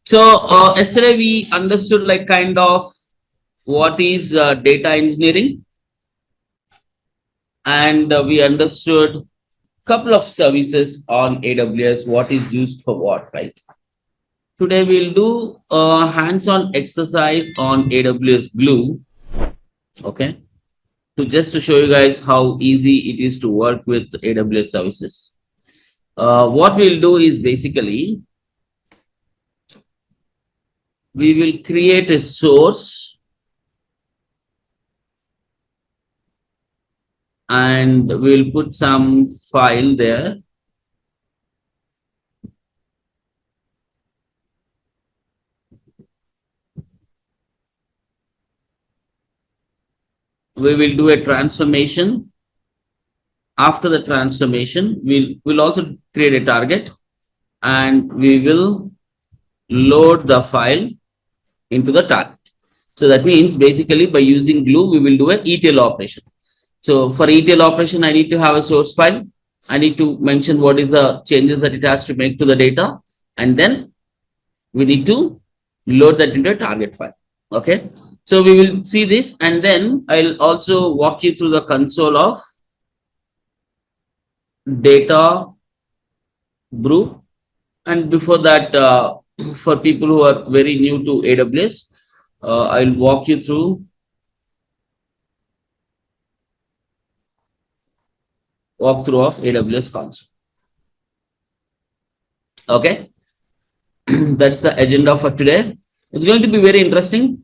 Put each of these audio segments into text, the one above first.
So yesterday we understood like kind of what is data engineering, and we understood couple of services on AWS, what is used for what, right? Today we'll do a hands-on exercise on AWS Glue, okay? To show you guys how easy it is to work with AWS services. What we'll do is basically we will create a source and we'll put some file there. We will do a transformation. After the transformation, we'll also create a target and we will load the file into the target. So that means basically by using Glue, we will do a ETL operation. So for ETL operation, I need to have a source file. I need to mention what is the changes that it has to make to the data. And then we need to load that into a target file. Okay. So we will see this, and then I'll also walk you through the console of data brew. And before that, for people who are very new to AWS, I'll walk you through walkthrough of AWS console. Okay, that's the agenda for today. It's going to be very interesting.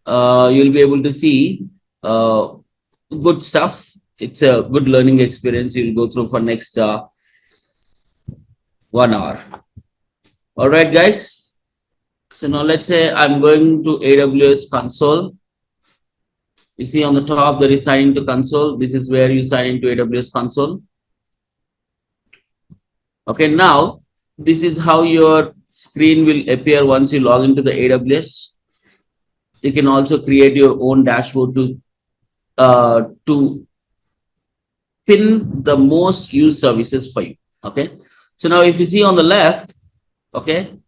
You'll be able to see good stuff. It's a good learning experience you'll go through for next 1 hour. All right, guys. So now let's say I'm going to AWS console. You see on the top there is sign into console. This is where you sign into AWS console. Okay, now this is how your screen will appear once you log into the AWS. You can also create your own dashboard to pin the most used services for you. Okay, so now if you see on the left, okay,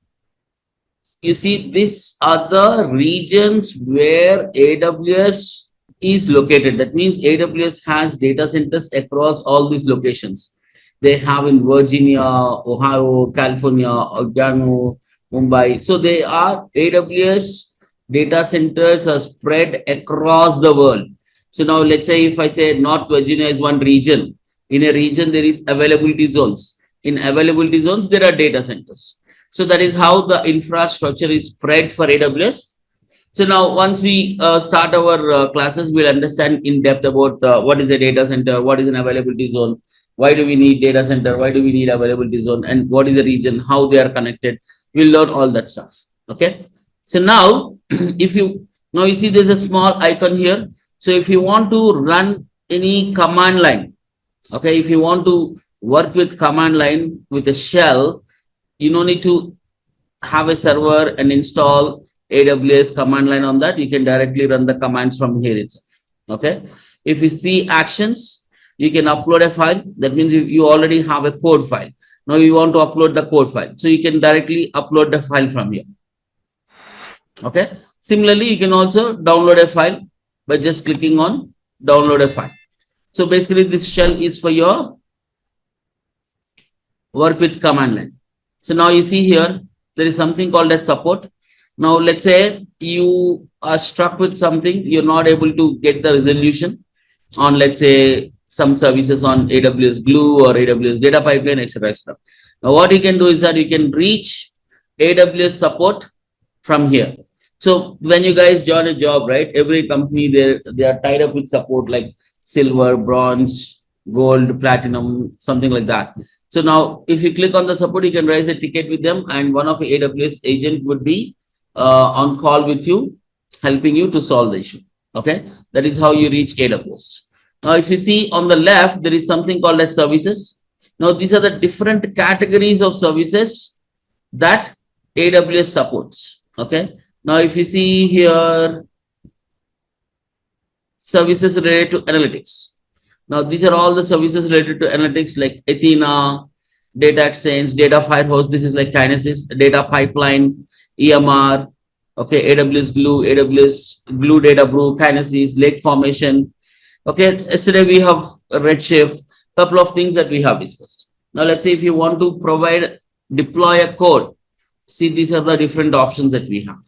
you see these are the regions where AWS is located. That means AWS has data centers across all these locations. They have in Virginia, Ohio, California, Django, Mumbai. So they are AWS data centers are spread across the world. So now let's say if I say North Virginia is one region. In a region there is availability zones. In availability zones there are data centers. So that is how the infrastructure is spread for AWS. So now once we start our classes, we'll understand in depth about what is a data center, what is an availability zone, why do we need data center, why do we need availability zone, and what is a region, how they are connected. We'll learn all that stuff. Okay. So now if you see there's a small icon here. So if you want to run any command line, okay, if you want to work with command line with a shell, you don't need to have a server and install AWS command line on that. You can directly run the commands from here itself. Okay. If you see actions, you can upload a file. That means you already have a code file. Now you want to upload the code file. So you can directly upload the file from here. Okay. Similarly, you can also download a file by just clicking on download a file. So basically this shell is for your work with command line. So now you see here, there is something called as support. Now let's say you are struck with something, you're not able to get the resolution on, let's say, some services on AWS Glue or AWS Data Pipeline, etc. etc. Now what you can do is that you can reach AWS support from here. So when you guys join a job, right, every company they are tied up with support like silver, bronze, gold, platinum, something like that. So now if you click on the support, you can raise a ticket with them and one of the AWS agent would be on call with you, helping you to solve the issue. Okay, that is how you reach AWS. Now if you see on the left, there is something called as services. Now these are the different categories of services that AWS supports. Okay, now if you see here, services related to analytics. Now these are all the services related to analytics like Athena, data exchange, data firehouse. This is like Kinesis, data pipeline, EMR, okay, AWS Glue, AWS Glue Data Brew, Kinesis, Lake Formation. Okay, yesterday we have Redshift, couple of things that we have discussed. Now let's say if you want to deploy a code, see these are the different options that we have.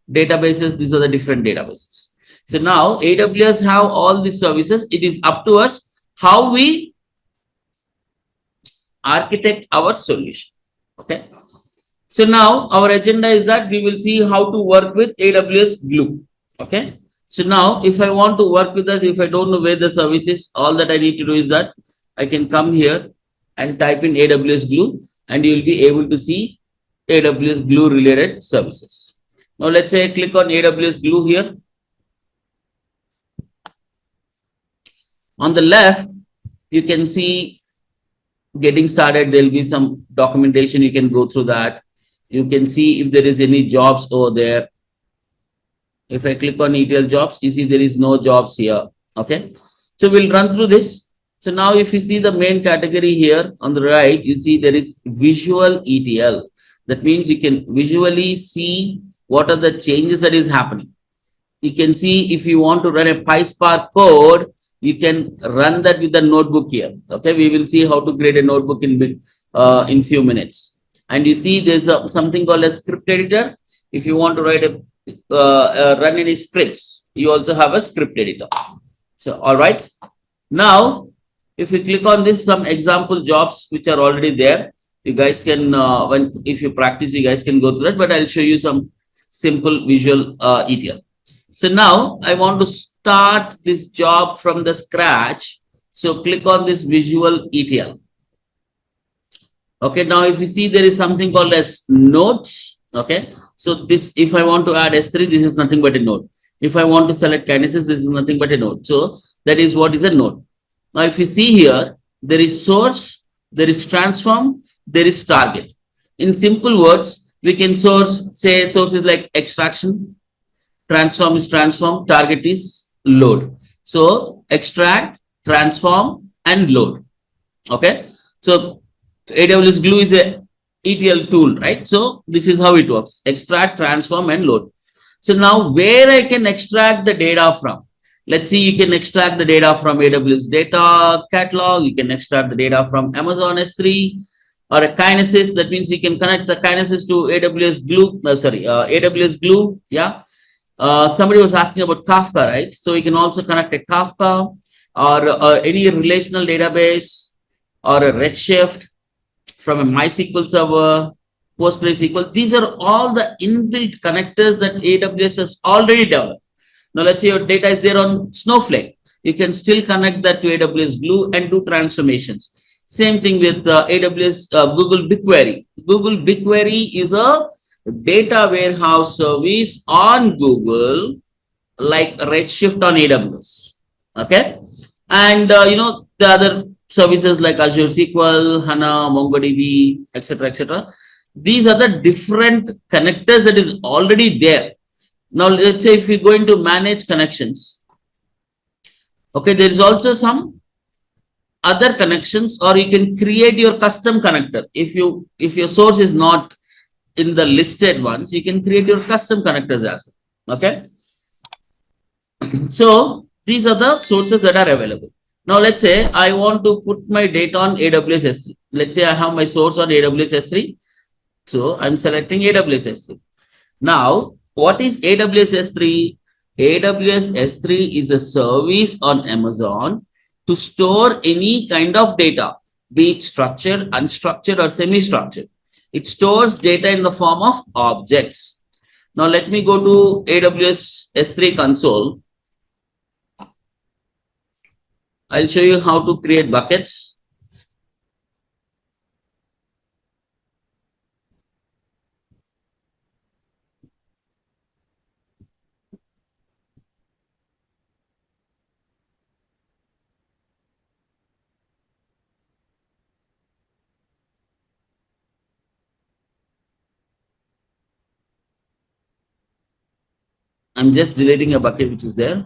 Databases, these are the different databases. So now AWS have all these services. It is up to us how we architect our solution. Okay. So now our agenda is that we will see how to work with AWS Glue. Okay. So now if I want to work with us, if I don't know where the service is, all that I need to do is that I can come here and type in AWS Glue and you will be able to see AWS Glue related services. Now let's say I click on AWS Glue here. On the left, you can see getting started. There'll be some documentation. You can go through that. You can see if there is any jobs over there. If I click on ETL jobs, you see there is no jobs here. Okay. So we'll run through this. So now if you see the main category here on the right, you see there is visual ETL. That means you can visually see what are the changes that is happening. You can see if you want to run a PySpark code, you can run that with the notebook here. Okay, we will see how to create a notebook in few minutes. And you see there's something called a script editor. If you want to write run any scripts, you also have a script editor. So all right, now if you click on this, some example jobs which are already there, you guys can if you practice, you guys can go through that, but I'll show you some simple visual ETL. So now I want to start this job from the scratch. So click on this visual ETL. Okay, now if you see there is something called as nodes. Okay, so this, if I want to add S3, this is nothing but a node. If I want to select Kinesis, this is nothing but a node. So that is what is a node. Now if you see here, there is source, there is transform, there is target. In simple words, we can say source is like extraction, transform is transform, target is load. So extract, transform, and load. Okay. So AWS Glue is a ETL tool, right? So this is how it works: extract, transform, and load. So now where I can extract the data from? Let's see, you can extract the data from AWS data catalog. You can extract the data from Amazon S3 or a Kinesis. That means you can connect the Kinesis to AWS Glue. AWS Glue. Yeah. Somebody was asking about Kafka, right? So you can also connect a Kafka or any relational database or a Redshift from a MySQL server, PostgreSQL. These are all the inbuilt connectors that AWS has already developed. Now, let's say your data is there on Snowflake. You can still connect that to AWS Glue and do transformations. Same thing with AWS Google BigQuery. Google BigQuery is a data warehouse service on Google, like Redshift on AWS. Okay. And the other services like Azure SQL, HANA, MongoDB, etc., etc. These are the different connectors that is already there. Now, let's say if you're going to manage connections, okay, there is also some other connections, or you can create your custom connector. If your source is not in the listed ones, you can create your custom connectors as well. Okay. So these are the sources that are available. Now let's say I want to put my data on AWS S3. Let's say I have my source on AWS S3. So I'm selecting AWS S3. Now, what is AWS S3? AWS S3 is a service on Amazon to store any kind of data, be it structured, unstructured, or semi-structured. It stores data in the form of objects. Now, let me go to AWS S3 console. I'll show you how to create buckets. I'm just deleting a bucket which is there.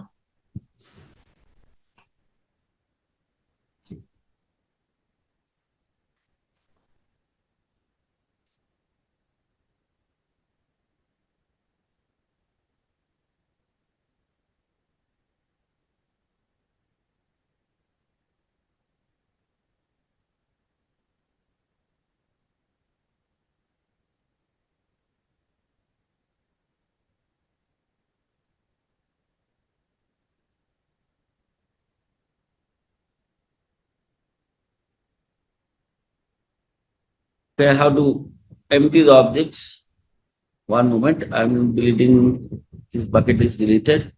Okay, I have to empty the objects. One moment, I'm deleting, this bucket is deleted.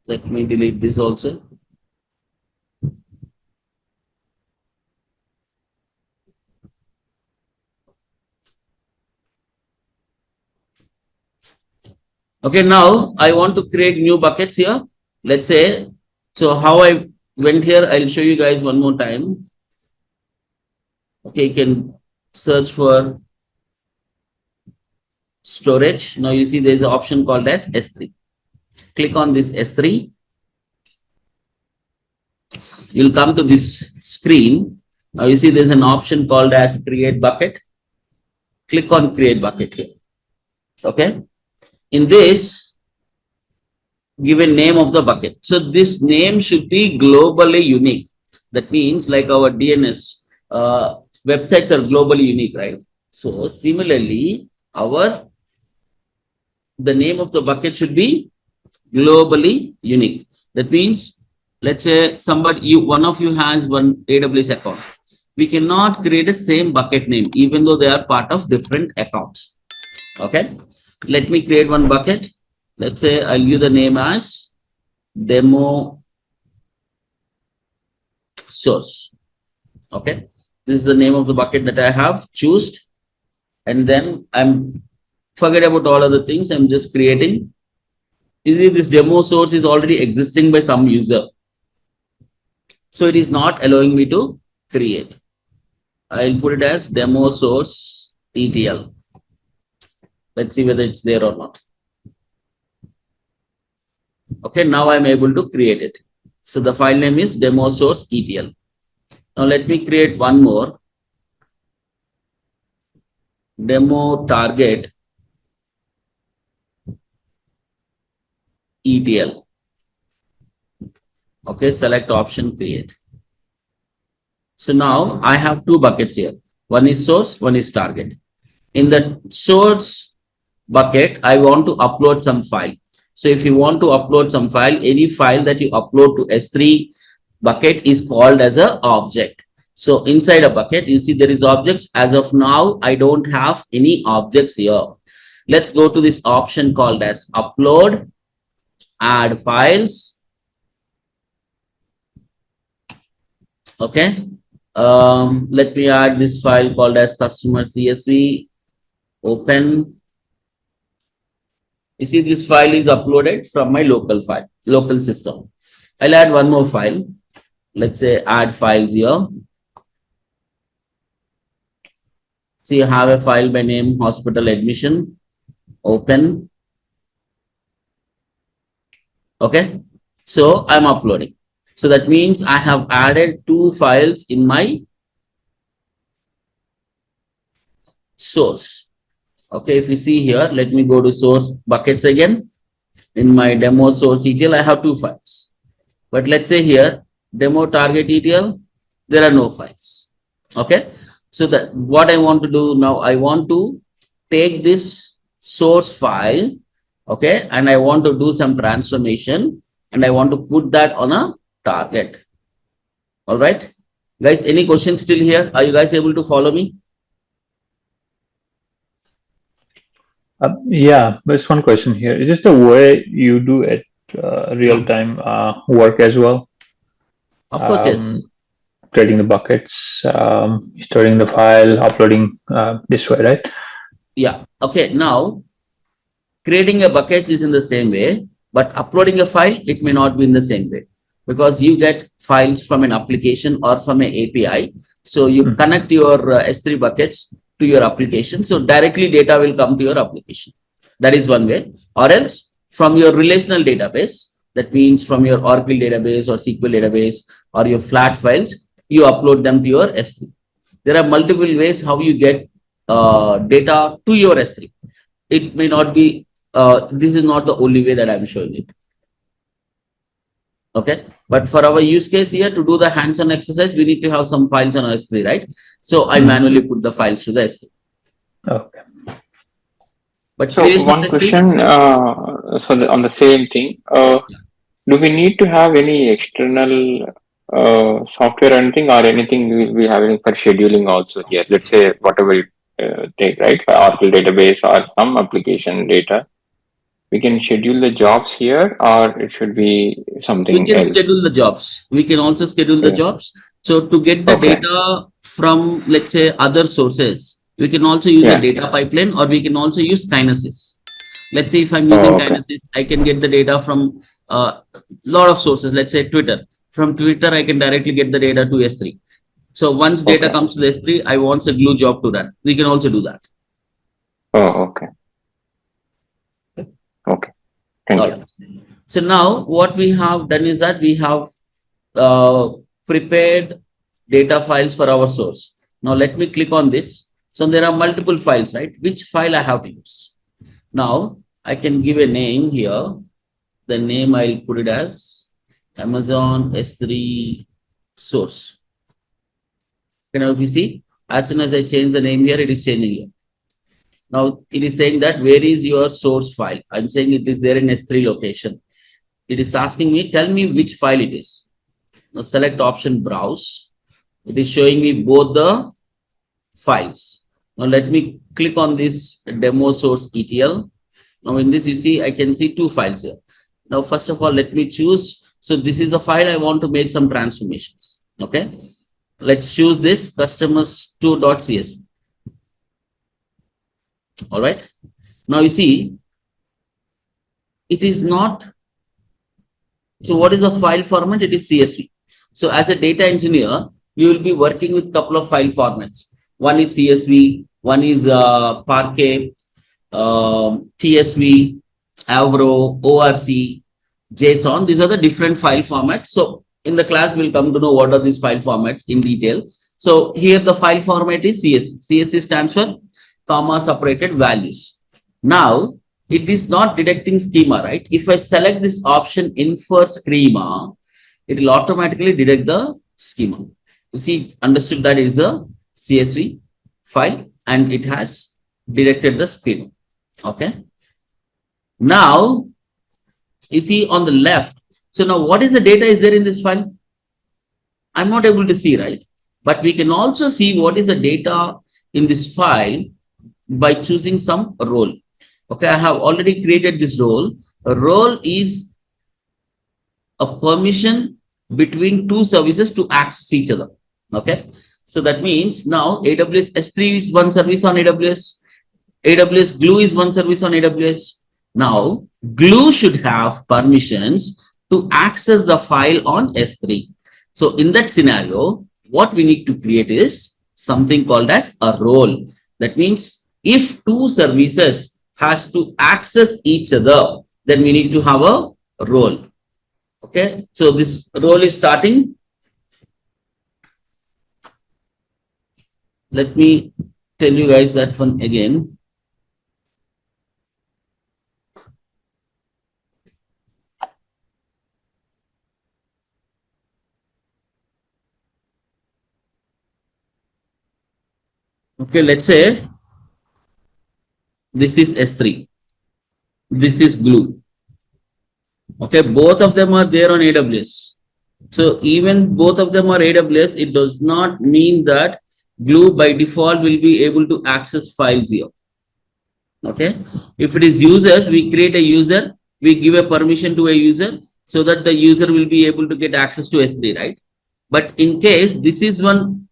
Let me delete this also. Okay, now I want to create new buckets here. Let's say, so how I went here, I'll show you guys one more time. Okay, you can search for storage. Now you see there's an option called as S3. Click on this S3. You'll come to this screen. Now you see there's an option called as create bucket. Click on create bucket here. Okay. In this, give a name of the bucket. So this name should be globally unique. That means like our DNS websites are globally unique, right? So similarly, the name of the bucket should be globally unique. That means, let's say one of you has one AWS account. We cannot create a same bucket name, even though they are part of different accounts. Okay. Let me create one bucket. Let's say I'll give the name as demo source. Okay. This is the name of the bucket that I have chosen. And then forget about all other things. I'm just creating. You see, this demo source is already existing by some user. So it is not allowing me to create. I'll put it as demo source ETL. Let's see whether it's there or not. Okay, now I'm able to create it. So the file name is demo source ETL. Now let me create one more. Demo target ETL. Okay, select option create. So now I have two buckets here. One is source, one is target. In the source bucket, I want to upload some file. So if you want to upload some file, any file that you upload to S3 bucket is called as an object. So inside a bucket, you see there is objects. As of now, I don't have any objects here. Let's go to this option called as upload, add files. Okay. Let me add this file called as customer CSV. Open. You see this file is uploaded from my local system. I'll add one more file. Let's say add files here. See, I have a file by name hospital admission. Open. Okay. So I'm uploading. So that means I have added two files in my source. Okay, if you see here, let me go to source buckets again. In my demo source ETL, I have two files. But let's say here, demo target ETL, there are no files. Okay, so that what I want to do now, I want to take this source file, okay, and I want to do some transformation and I want to put that on a target. All right, guys, any questions still here? Are you guys able to follow me? Yeah, there's one question here. Is this the way you do it real-time work as well? Of course, yes. Creating the buckets, storing the file, uploading this way, right? Yeah. Okay. Now, creating a buckets is in the same way, but uploading a file, it may not be in the same way because you get files from an application or from an API. So you connect your S3 buckets to your application. So directly data will come to your application. That is one way. Or else from your relational database, that means from your Oracle database or SQL database or your flat files, you upload them to your S3. There are multiple ways how you get data to your S3. It may not be, this is not the only way that I'm showing it. Okay, but for our use case here, to do the hands-on exercise, we need to have some files on S3, right? So I manually put the files to the S3. Okay. But so one question, on the same thing, do we need to have any external software or anything, or anything we having for scheduling also here? Let's say whatever you take, right? Oracle database or some application data, we can schedule the jobs here, or it should be We something can else. schedule the jobs. We can also schedule the Yeah. jobs. So to get the Okay. data from, let's say, other sources, we can also use a Yeah. data pipeline, or we can also use Kinesis. Let's say if I'm using Oh, okay. Kinesis, I can get the data from a lot of sources. Let's say Twitter. From Twitter, I can directly get the data to S3. So once data Okay. comes to the S3, I want a glue job to run. We can also do that. Oh, okay. Okay. Thank All you. right. So now what we have done is that we have uh, prepared data files for our source. Now let me click on this. So there are multiple files, right? Which file I have to use? Now I can give a name here. The name I'll put it as Amazon S3 source. You know, if you see, as soon as I change the name here, it is changing here. Now it is saying that where is your source file? I'm saying it is there in S3 location. It is asking me, tell me which file it is. Now select option browse. It is showing me both the files. Now let me click on this demo source ETL. Now in this, you see, I can see two files here. Now, first of all, let me choose. So this is the file I want to make some transformations. Okay. Let's choose this customers2.csv. All right. Now you see, it is not. So what is the file format? It is CSV. So as a data engineer, you will be working with a couple of file formats. One is CSV, one is Parquet, TSV, Avro, ORC, JSON. These are the different file formats. So in the class, we'll come to know what are these file formats in detail. So here the file format is CSV. CSV stands for comma separated values. Now, it is not detecting schema, right? If I select this option infer schema, it will automatically detect the schema. You see, understood that it is a CSV file and it has detected the schema. Okay. Now, you see on the left. So now what is the data is there in this file? I'm not able to see, right? But we can also see what is the data in this file by choosing some role. Okay, I have already created this role. A role is a permission between two services to access each other. Okay, so that means now AWS S3 is one service on AWS. AWS Glue is one service on AWS. Now, Glue should have permissions to access the file on S3. So, in that scenario, what we need to create is something called as a role. That means if two services has to access each other, then we need to have a role. Okay, so this role is starting. Let me tell you guys that one again. Okay, let's say this is S3. This is Glue. Okay, both of them are there on AWS. So even both of them are AWS, it does not mean that Glue by default will be able to access files here. Okay, if it is users, we create a user, we give a permission to a user so that the user will be able to get access to S3, right? But in case this is one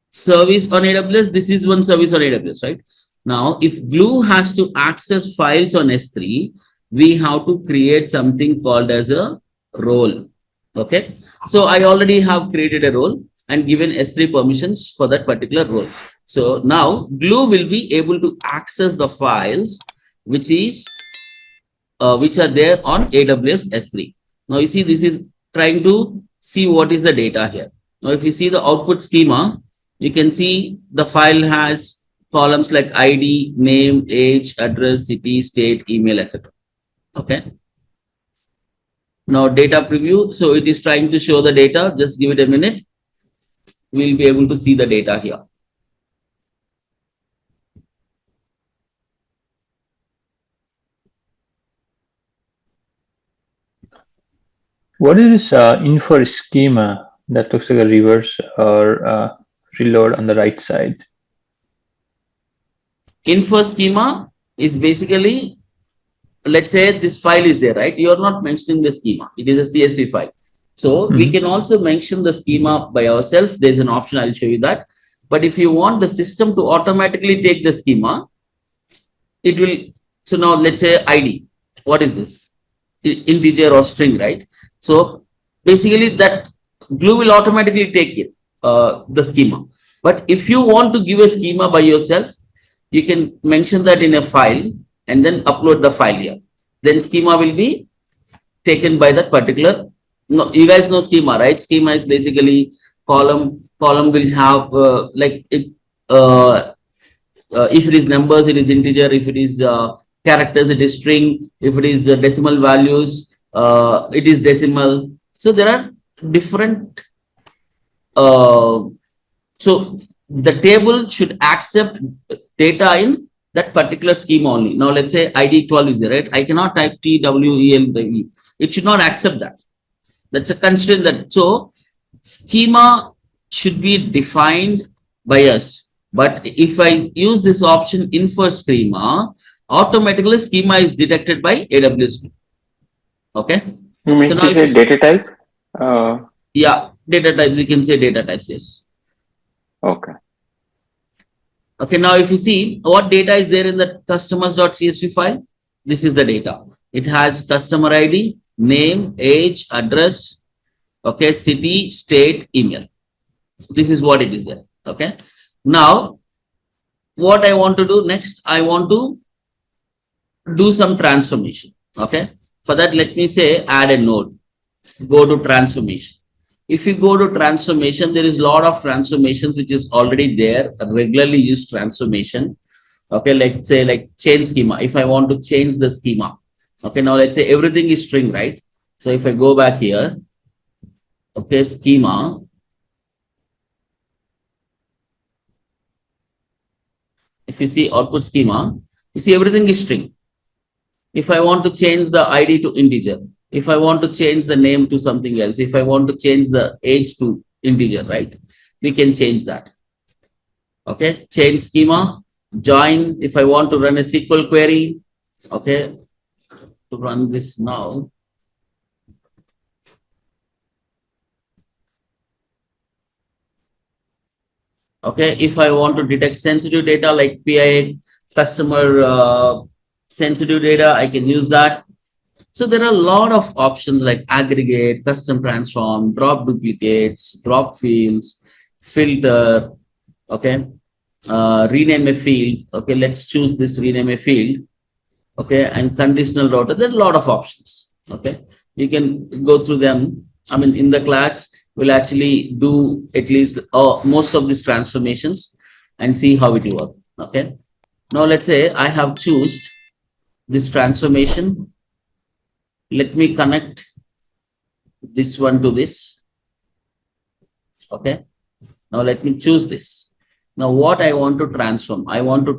service on AWS, this is one service on AWS, right? Now, if Glue has to access files on S3, we have to create something called as a role. Okay. So I already have created a role and given S3 permissions for that particular role. So now Glue will be able to access the files which are there on AWS S3. Now you see this is trying to see what is the data here. Now if you see the output schema, you can see the file has columns like ID, name, age, address, city, state, email, etc. Okay. Now data preview. So it is trying to show the data. Just give it a minute. We'll be able to see the data here. What is this infer schema that looks like a reverse or reload on the right side? Info schema is basically, let's say this file is there, right? You are not mentioning the schema. It is a CSV file. So we can also mention the schema by ourselves. There's an option. I'll show you that. But if you want the system to automatically take the schema, it will. So now let's say ID. What is this? Integer or string, right? So basically that glue will automatically take it, the schema. But if you want to give a schema by yourself, you can mention that in a file and then upload the file here. Then schema will be taken by that particular. No, you guys know schema, right? Schema is basically column. Column will have if it is numbers, it is integer. If it is characters, it is string. If it is decimal values, it is decimal. So there are different. So the table should accept data in that particular schema only. Now let's say ID 12 is there, right? I cannot type TWEL. It should not accept that. That's a constraint that. So schema should be defined by us. But if I use this option infer schema, automatically schema is detected by AWS. Okay. You mean So to now say data type? Yeah, data types, you can say data types, yes. Okay. Okay, now if you see what data is there in the customers.csv file, this is the data. It has customer ID, name, age, address, okay, city, state, email. This is what it is there. Okay. Now, what I want to do next, I want to do some transformation. Okay. For that, let me say add a node. Go to transformation. If you go to transformation, there is a lot of transformations which is already there, a regularly used transformation. Okay, let's say like change schema. If I want to change the schema, okay, now let's say everything is string, right? So if I go back here, okay, schema. If you see output schema, you see everything is string. If I want to change the ID to integer, if I want to change the name to something else, if I want to change the age to integer, right? We can change that. Okay, change schema, join. If I want to run a SQL query, okay, to run this now. Okay, if I want to detect sensitive data like PI, customer sensitive data, I can use that. So there are a lot of options like aggregate, custom transform, drop duplicates, drop fields, filter, okay, rename a field. Okay, let's choose this rename a field. Okay, and conditional router. There are a lot of options. Okay, you can go through them. I mean, in the class, we'll actually do at least most of these transformations and see how it will work. Okay, now let's say I have chosen this transformation. Let me connect this one to this. Okay. Now let me choose this. Now what I want to transform, I want to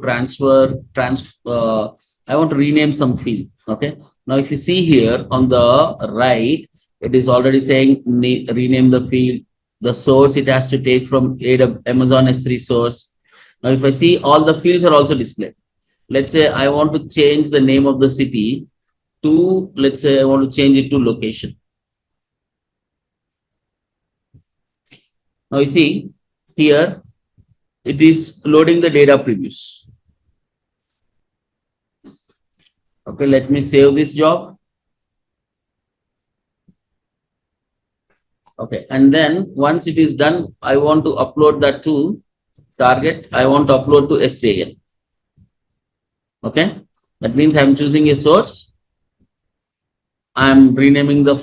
I want to rename some field. Okay. Now if you see here on the right, it is already saying rename the field. The source it has to take from Amazon S3 source. Now if I see all the fields are also displayed. Let's say I want to change the name of the city to, let's say I want to change it to location. Now you see here, it is loading the data previews. Okay, let me save this job. Okay, and then once it is done, I want to upload that to target. I want to upload to S3 again. Okay, that means I'm choosing a source. I'm renaming the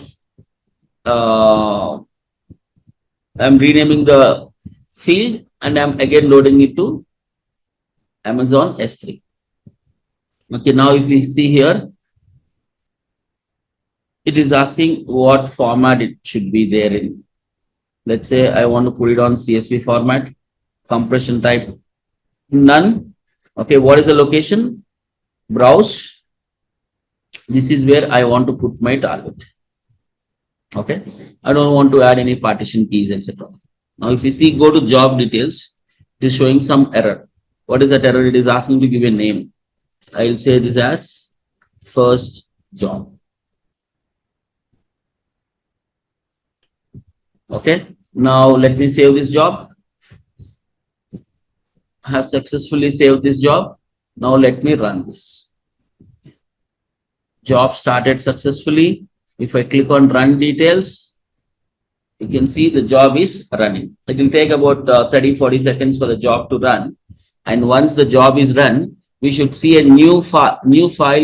field and I'm again loading it to Amazon S3. Okay, now if you see here, it is asking what format it should be there in. Let's say I want to put it on CSV format, compression type, none. Okay, what is the location? Browse. This is where I want to put my target. Okay, I don't want to add any partition keys, etc. Now if you see, go to job details, it is showing some error. What is that error? It is asking to give a name. I'll say this as first job. Okay, now let me save this job. I have successfully saved this job. Now let me run this. Job started successfully. If I click on run details, you can see the job is running. It will take about 30-40 seconds for the job to run. And once the job is run, we should see a new file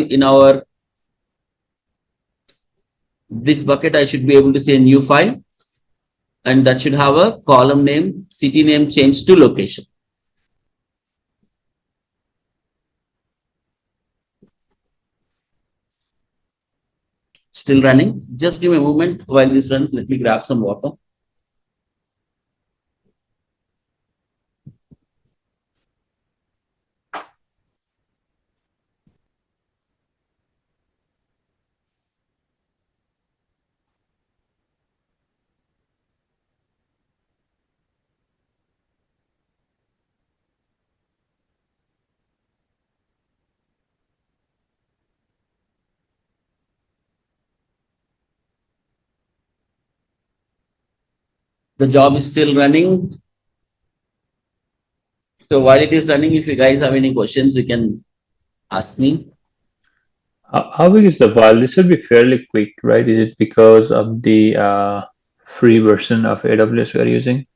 in our this bucket. I should be able to see a new file, and that should have a column name, city name changed to location. Still running. Just give me a moment while this runs. Let me grab some water. The job is still running. So while it is running, if you guys have any questions, you can ask me. How big is the file? This will be fairly quick, right? Is it because of the free version of AWS we are using?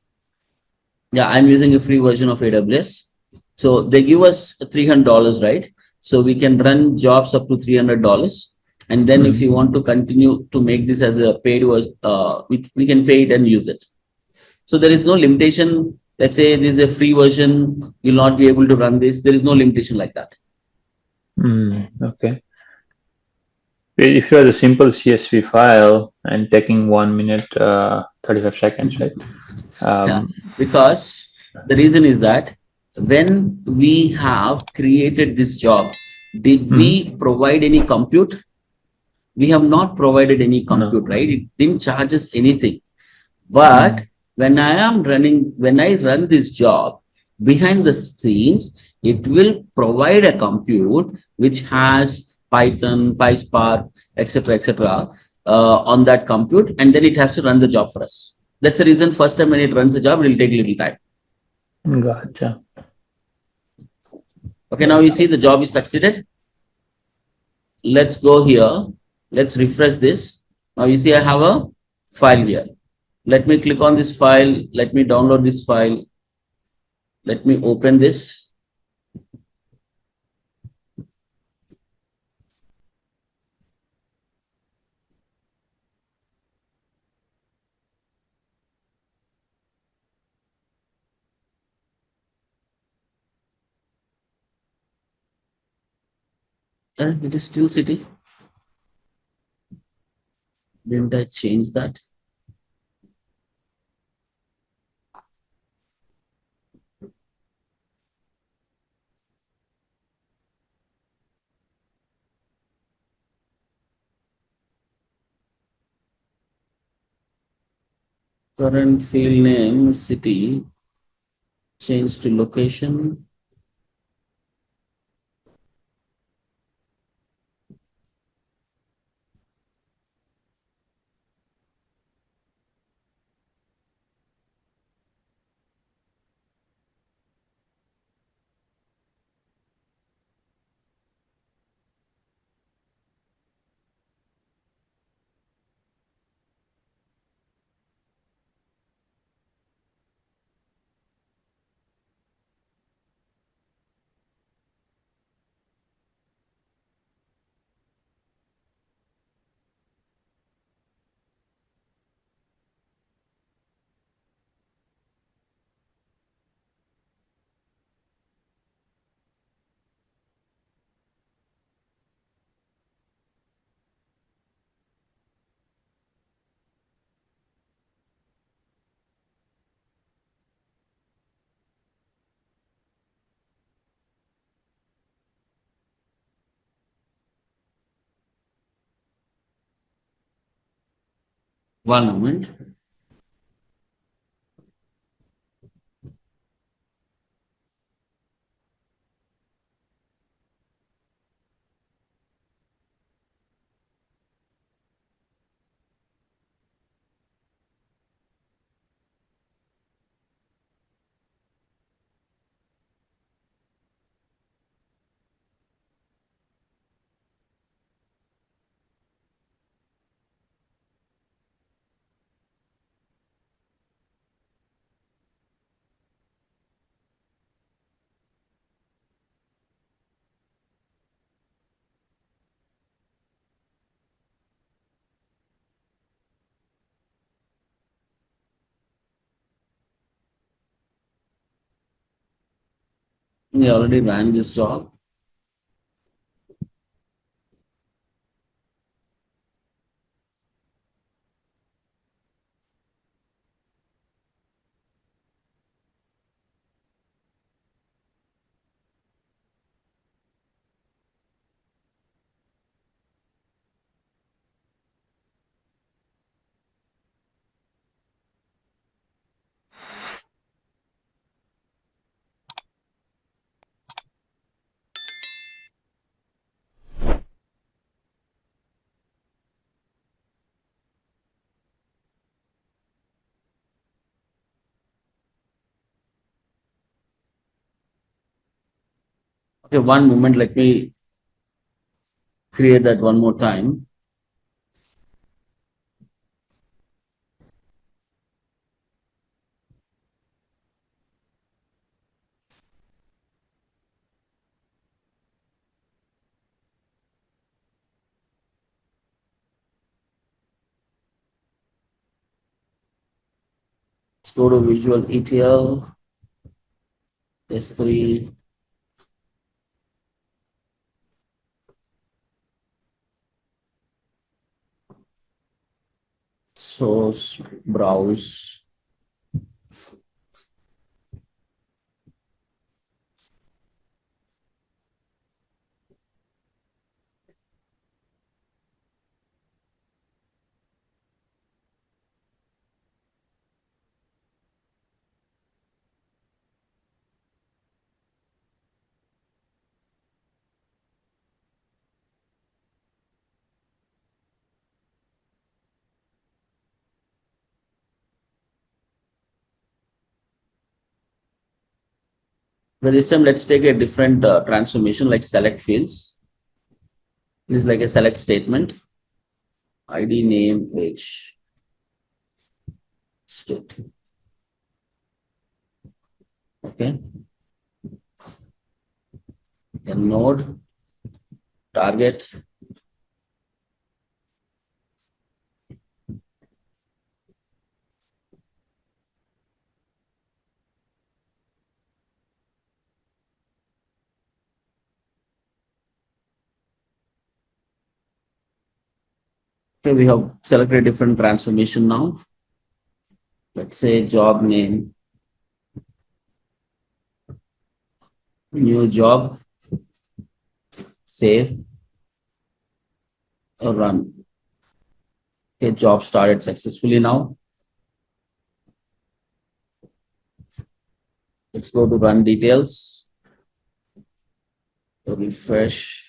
Yeah, I'm using a free version of AWS. So they give us $300, right? So we can run jobs up to $300. And then if you want to continue to make this as a paid, we can pay it and use it. So there is no limitation. Let's say this is a free version, you'll not be able to run this. There is no limitation like that. Okay. If you have a simple CSV file and taking 1 minute, 35 seconds, right? Yeah, because the reason is that when we have created this job, did we provide any compute? We have not provided any compute, No. right? It didn't charge us anything. But when I run this job behind the scenes, it will provide a compute which has Python, PySpark, etc., on that compute, and then it has to run the job for us. That's the reason first time when it runs a job, it will take a little time. Gotcha. Okay, now you see the job is succeeded. Let's go here. Let's refresh this. Now you see I have a file here. Let me click on this file. Let me download this file. Let me open this. And it is still sitting. Didn't I change that? Current field name, city, change to location. One moment. We already ran this job. Okay, one moment. Let me create that one more time. Let's go to Visual ETL, S3. Source, browse. This time, let's take a different transformation like select fields. This is like a select statement. ID, name, age, state. Okay. A node, target. Okay, we have selected a different transformation now. Let's say job name, new job, save, or run. Okay, job started successfully now. Let's go to run details. Refresh.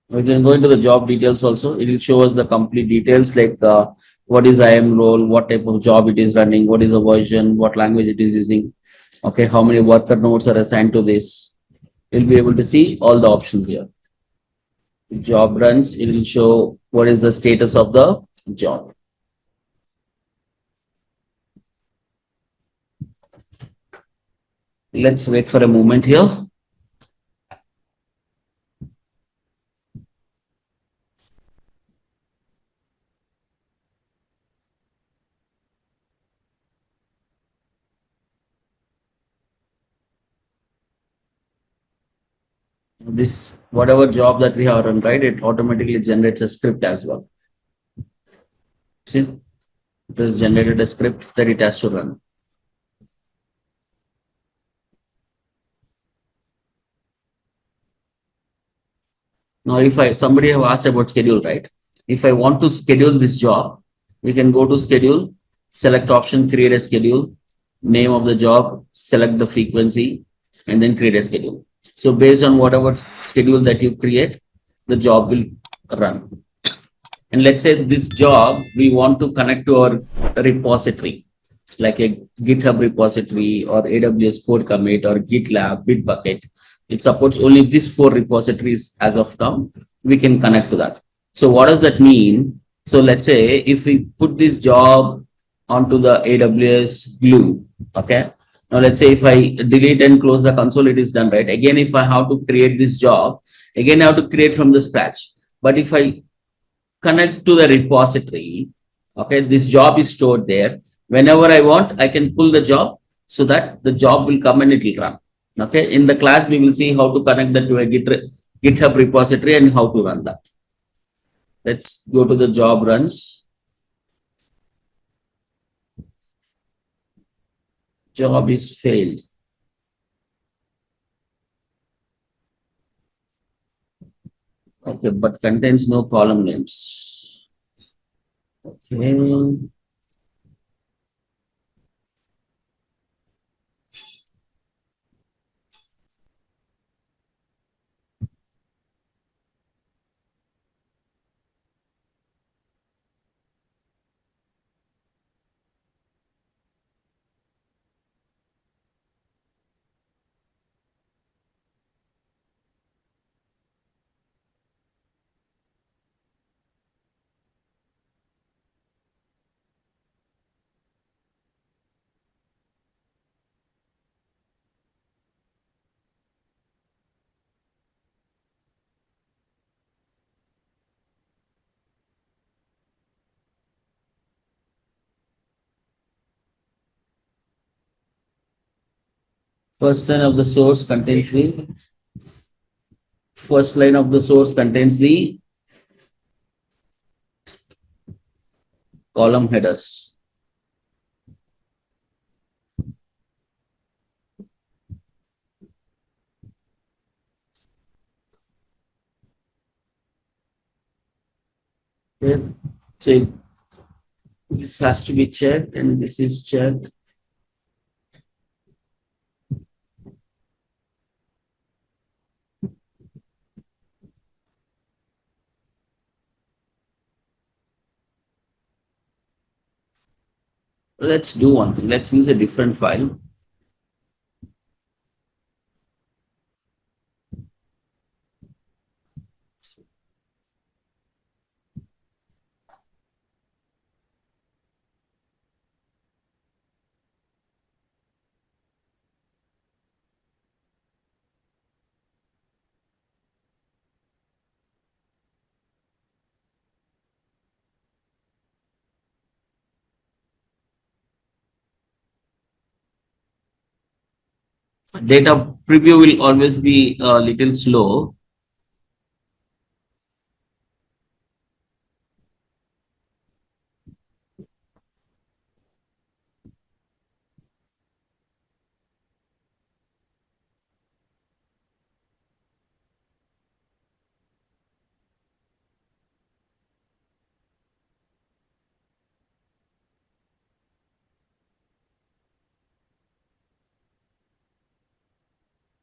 We can go into the job details also. It will show us the complete details like what is IM role, what type of job it is running, what is the version, what language it is using. Okay, how many worker nodes are assigned to this. We'll be able to see all the options here. If job runs, it will show what is the status of the job. Let's wait for a moment here. This whatever job that we have run, right, it automatically generates a script as well. See, it has generated a script that it has to run. Now, if somebody have asked about schedule, right? If I want to schedule this job, we can go to schedule, select option, create a schedule, name of the job, select the frequency, and then create a schedule. So based on whatever schedule that you create, the job will run. And let's say this job, we want to connect to our repository, like a GitHub repository or AWS code commit or GitLab, Bitbucket. It supports only these 4 repositories as of now. We can connect to that. So what does that mean? So let's say if we put this job onto the AWS Glue, okay? Now let's say if I delete and close the console, it is done, right? Again, if I have to create this job, again, I have to create from the scratch. But if I connect to the repository, okay, this job is stored there. Whenever I want, I can pull the job so that the job will come and it will run. Okay, in the class, we will see how to connect that to a GitHub repository and how to run that. Let's go to the job runs. Job is failed. Okay, but contains no column names. Okay. First line of the source contains the first line of the source contains the column headers. Okay. So this has to be checked and this is checked. Let's do one thing. Let's use a different file. Data preview will always be a little slow.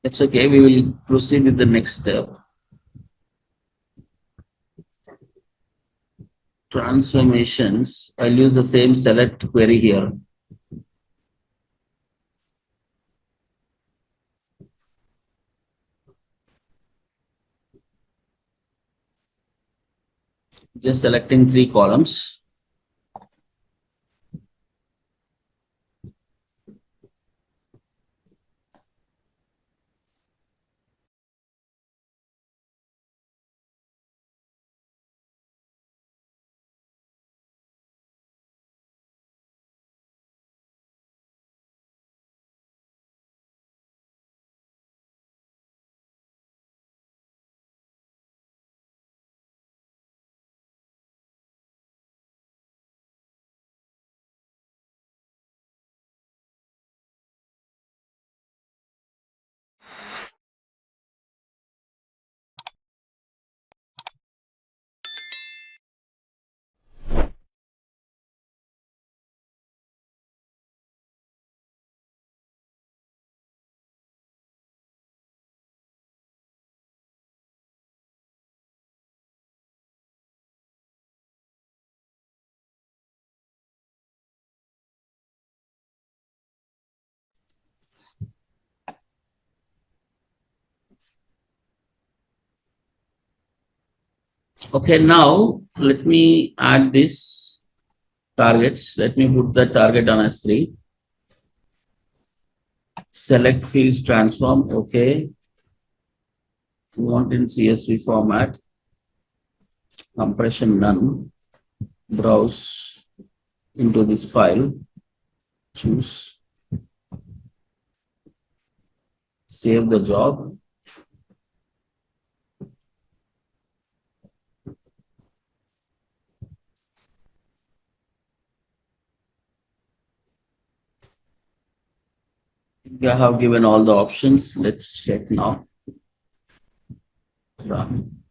It's okay. We will proceed with the next step. Transformations. I'll use the same select query here. Just selecting 3 columns. Okay, now let me add this targets. Let me put the target on S3. Select fields transform. Okay. Want in CSV format. Compression none. Browse into this file. Choose. Save the job. I have given all the options. Let's check now. Run.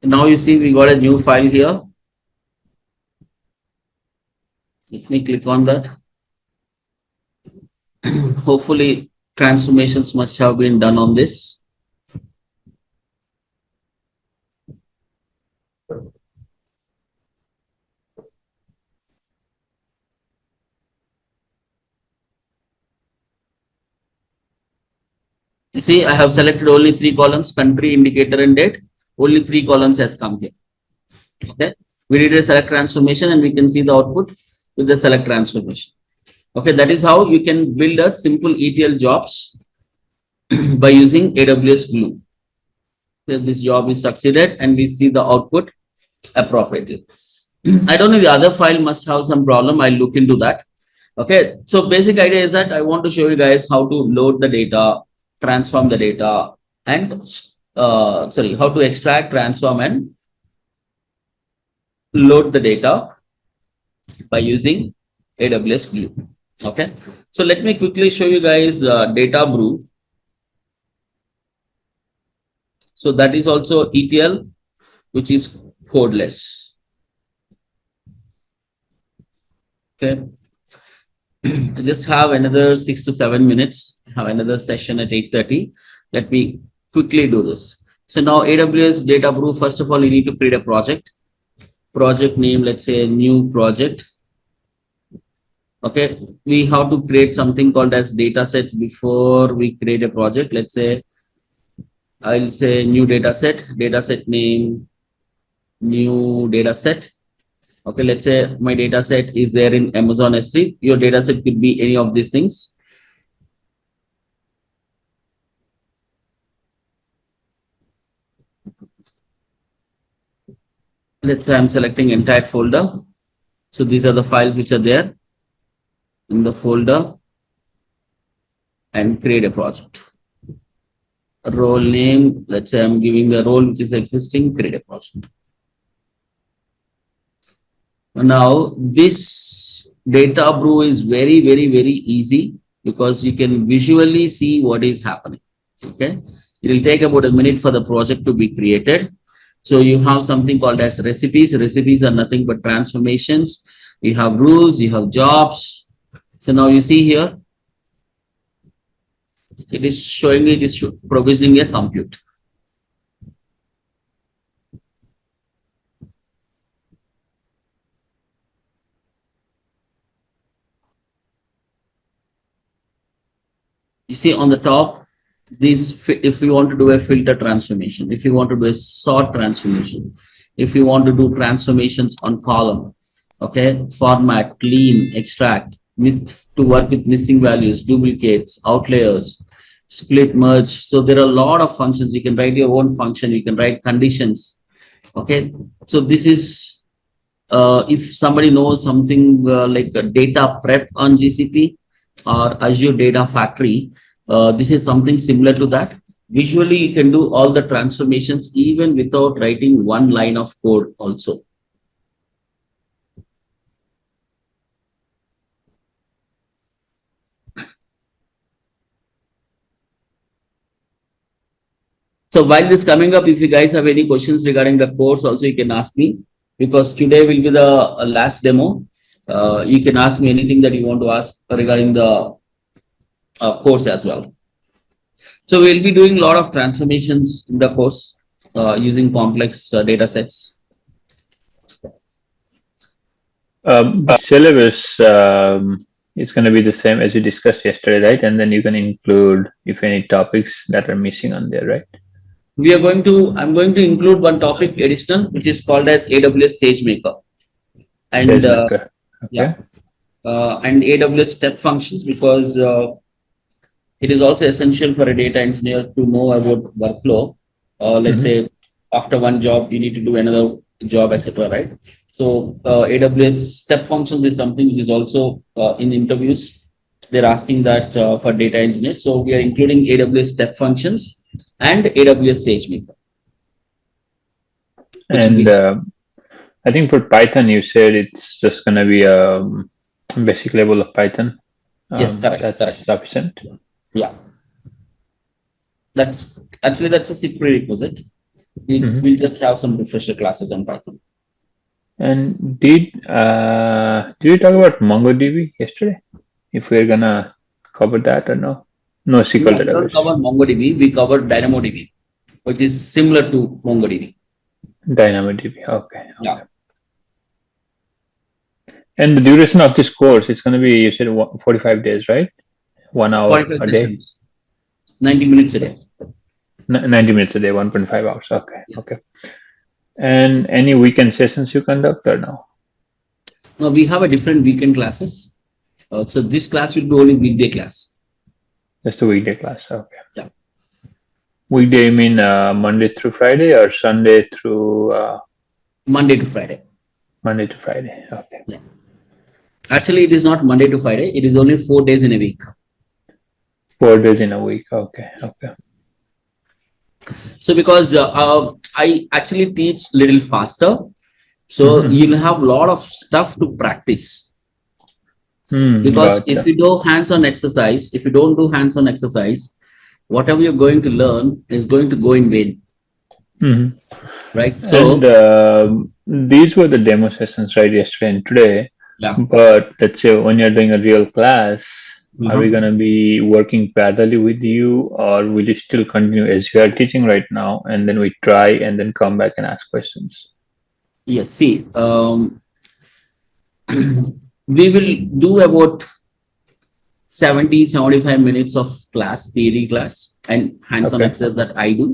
Now you see we got a new file here. Let me click on that. Hopefully transformations must have been done on this. You see, I have selected only 3 columns, country, indicator, and date. Only 3 columns has come here. Okay. We did a select transformation and we can see the output with the select transformation. Okay. That is how you can build a simple ETL jobs by using AWS Glue. Okay, this job is succeeded and we see the output appropriately. I don't know, the other file must have some problem. I'll look into that. Okay. So basic idea is that I want to show you guys how to load the data, transform the data, and how to extract, transform, and load the data by using AWS Glue. Okay. So let me quickly show you guys data brew. So that is also ETL, which is codeless. Okay. I just have another 6 to 7 minutes. I have another session at 8:30. Let me quickly do this. So now AWS Data Brew, first of all, you need to create a project. Project name, let's say a new project. Okay, we have to create something called as data sets before we create a project. Let's say I'll say new data set name, new data set. Okay, let's say my data set is there in Amazon S3. Your data set could be any of these things. Let's say I'm selecting entire folder. So these are the files which are there in the folder, and create a project. Role name, let's say I'm giving the role which is existing, create a project. Now this data brew is very easy because you can visually see what is happening. Okay, it will take about a minute for the project to be created. So you have something called as recipes. Recipes are nothing but transformations. You have rules, you have jobs. So now you see here, it is showing it is provisioning a compute. You see on the top, this, if you want to do a filter transformation, if you want to do a sort transformation, if you want to do transformations on column, okay, format, clean, extract, to work with missing values, duplicates, outliers, split, merge. So there are a lot of functions. You can write your own function. You can write conditions. Okay, so this is if somebody knows something like a data prep on GCP or Azure Data Factory, this is something similar to that. Visually, you can do all the transformations even without writing one line of code also. So while this coming up, if you guys have any questions regarding the course, also you can ask me, because today will be the last demo. You can ask me anything that you want to ask regarding the course as well. So we'll be doing a lot of transformations in the course using complex data sets. The syllabus is going to be the same as we discussed yesterday, right? And then you can include if any topics that are missing on there, right? We are going to, I'm going to include one topic additional, which is called as AWS SageMaker. And SageMaker. Okay. yeah, and AWS step functions, because it is also essential for a data engineer to know about workflow. Let's say after one job, you need to do another job, etc. Right? So AWS step functions is something which is also in interviews. They're asking that for data engineers. So we are including AWS step functions and AWS SageMaker. And I think for Python, you said it's just going to be a basic level of Python. Yes, correct. That's sufficient. Yeah. That's actually, that's a prerequisite. We'll just have some refresher classes on Python. And did you talk about MongoDB yesterday? If we're gonna cover that or no? No SQL database. We don't cover MongoDB. We cover DynamoDB, which is similar to MongoDB. DynamoDB. Okay. Yeah. And the duration of this course is going to be, you said 45 days, right? 1 hour 45 a sessions. Day. 90 minutes a day. 90 minutes a day, 1.5 hours. Okay. Yeah. Okay. And any weekend sessions you conduct or no? No, we have a different weekend classes. So this class will be only weekday class. Just a weekday class. Okay. Yeah. Weekday, you mean Monday through Friday or Sunday through? Monday to Friday. Monday to Friday. Okay. Yeah. Actually, it is not Monday to Friday. It is only 4 days in a week. 4 days in a week. Okay. Okay. So because I actually teach little faster, so you'll have a lot of stuff to practice. Because if you do hands-on exercise, if you don't do hands-on exercise, whatever you're going to learn is going to go in vain. Mhm. right? And So these were the demo sessions, right, yesterday and today. yeah. But let's say when you're doing a real class, are we Mhm. going to be working parallelly with you, or will you still continue as you are teaching right now, and then we try and then come back and ask questions? Yes, see, we will do about 75 minutes of class, theory class, and hands-on Okay. exercise that I do.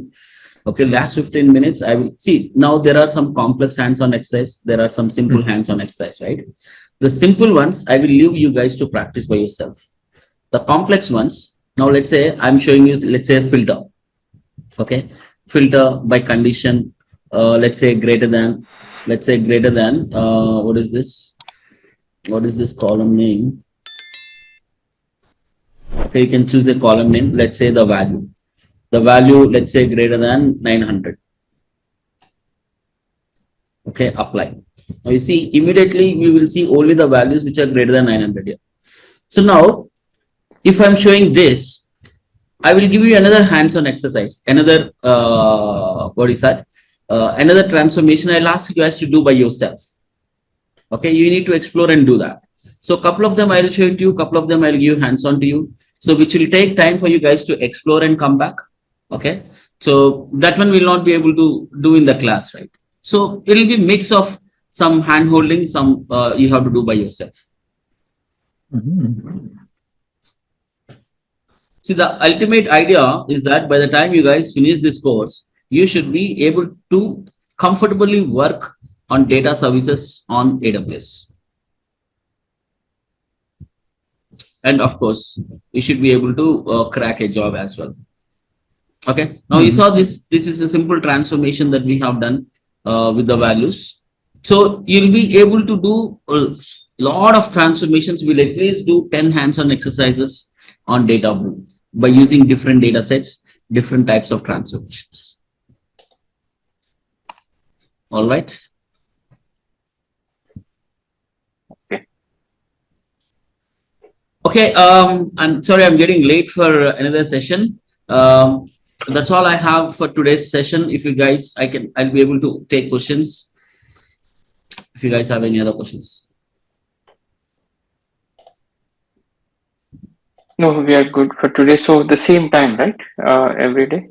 Okay, last 15 minutes, I will see. Now there are some complex hands-on exercise. There are some simple Mhm. hands-on exercise, right? The simple ones, I will leave you guys to practice by yourself. The complex ones, now let's say I'm showing you, let's say a filter. Okay, filter by condition, let's say greater than, what is this? What is this column name? Okay, you can choose a column name. Let's say the value. The value, let's say greater than 900. Okay, apply. Now you see, immediately we will see only the values which are greater than 900 here. So now, if I'm showing this, I will give you another hands-on exercise, another, what is that? Another transformation I'll ask you guys to do by yourself. Okay, you need to explore and do that. So a couple of them I'll show it to you, couple of them I'll give hands-on to you. So which will take time for you guys to explore and come back. Okay, so that one will not be able to do in the class, right? So it will be mix of some hand holding, some you have to do by yourself. Mhm. See, the ultimate idea is that by the time you guys finish this course, you should be able to comfortably work on data services on AWS. And of course, you should be able to crack a job as well. Okay, now you Mhm. saw this is a simple transformation that we have done with the values. So you'll be able to do a lot of transformations. We'll at least do 10 hands-on exercises on data by using different data sets, different types of transformations. All right. Okay, I'm sorry I'm getting late for another session. That's all I have for today's session. If you guys, I'll be able to take questions if you guys have any other questions. No, we are good for today. So the same time, right? Every day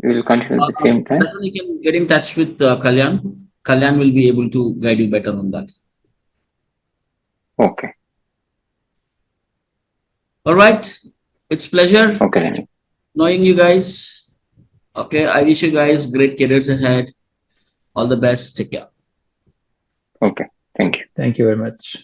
we will continue at the same That time. one you can get in touch with Kalyan. Kalyan will be able to guide you better on that. Okay. All right. It's pleasure Okay, then. knowing you guys. Okay. I wish you guys great careers ahead. All the best. Take care. Okay. Thank you. Thank you very much.